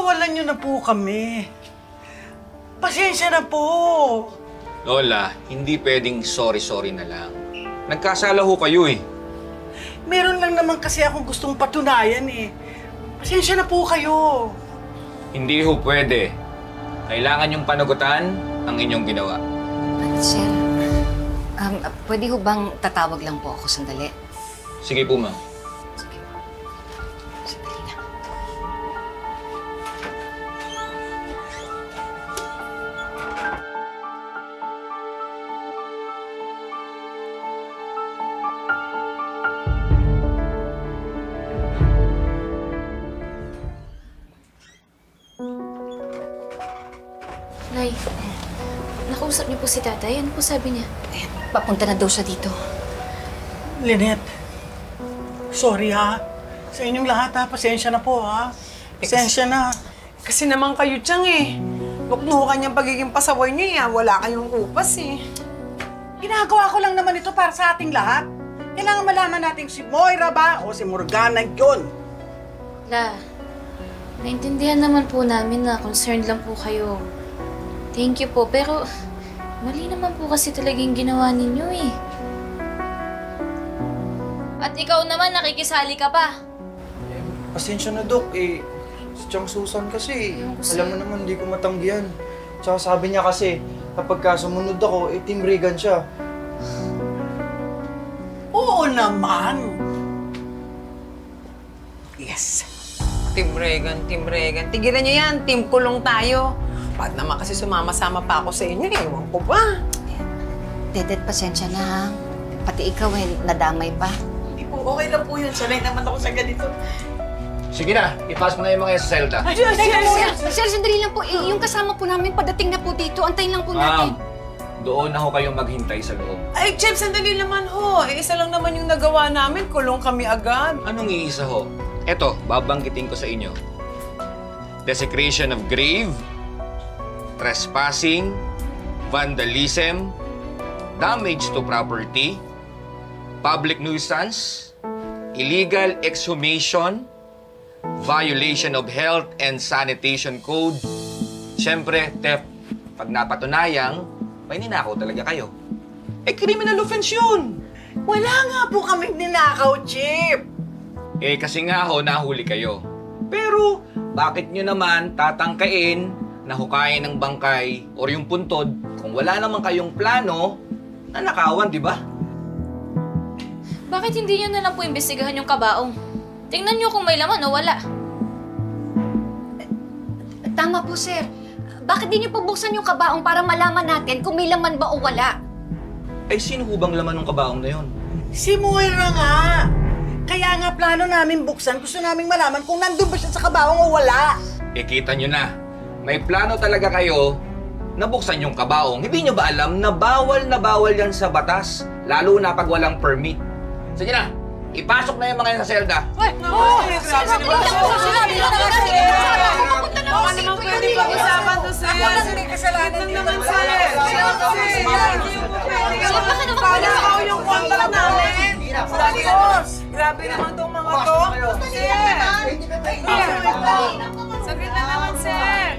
pakawalan niyo na po kami. Pasensya na po. Lola, hindi pwedeng sorry-sorry na lang. Nagkasala ho kayo eh. Meron lang naman kasi akong gustong patunayan eh. Pasensya na po kayo. Hindi ho pwede. Kailangan yung panagutan ang inyong ginawa. Sir, pwede ho bang tatawag lang po ako sandali? Sige po, ma'am. Sige. Sandali lang. Nay, nakausap niyo po si tatay. Ano po sabi niya? Ayan, papunta na daw siya dito. Lynette, sorry ha. Sa inyong lahat ha, pasensya na po ha. Pasensya na. Kasi naman kayo tiyang eh. Nuknukan niyang pagiging pasaway niya eh. Wala kayong upas eh. Ginagawa ko lang naman ito para sa ating lahat. Kailangan malaman natin si Moira ba o si Morgana yun. La, naintindihan naman po namin na concerned lang po kayo. Thank you po, pero mali naman po kasi talagang ginawa ninyo eh. At ikaw naman, nakikisali ka pa. Pasensya na, Dok. Si Chang Susan kasi, alam mo naman, hindi ko matanggihan. Tsaka sabi niya kasi, kapag sumunod ako, Team Regan siya. Oo naman. Yes. Team Regan, Team Regan. Tigilan niyo yan. Team kulong tayo. Bakit naman kasi sumama-sama pa ako sa inyo? Ewan ko ba? Dedet, pasensya na ha. Pati ikaw nadamay pa. Hindi po, okay lang po yun. Sanay naman ako sa ganito. Sige na, ipasok na yung mga sa Zelda. Sir, sandali lang po. Yung kasama po namin, padating na po dito. Antayin lang po natin. Doon na ho kayong maghintay sa loob. Ay, Chef, sandali naman ho. Isa lang naman yung nagawa namin. Kulong kami agad. Anong iisa ho? Eto, babanggitin ko sa inyo. Desecration of grave, trespassing, vandalism, damage to property, public nuisance, illegal exhumation, violation of health and sanitation code, siyempre, theft. Pag napatunayang, may ninakaw talaga kayo. Criminal offense yun! Wala nga po kaming ninakaw, Chip. Kasi nga ho, nahuli kayo. Pero, bakit nyo naman tatangkain na hukayin ng bangkay o yung puntod kung wala naman kayong plano na nakawan, di ba? Bakit hindi niyo na lang po imbestigahan yung kabaong? Tingnan niyo kung may laman o wala. Tama po, sir. Bakit di niyo po buksan yung kabaong para malaman natin kung may laman ba o wala? Sino ho bang laman ng kabaong na yun? Si Moira nga. Kaya nga plano namin buksan. Gusto namin malaman kung nandun ba siya sa kabaong o wala. Kita nyo na. May plano talaga kayo na buksan yung kabaong. Hindi nyo ba alam na bawal yan sa batas? Lalo na pag walang permit. Sige na, ipasok na yung mga yan sa selda. Grabe naman pwede pag-usapan to, sir. May kasalanan din naman, sir. Panakaw yung contract namin. Grabe naman itong mga to. Sir! Saglit na naman, sir.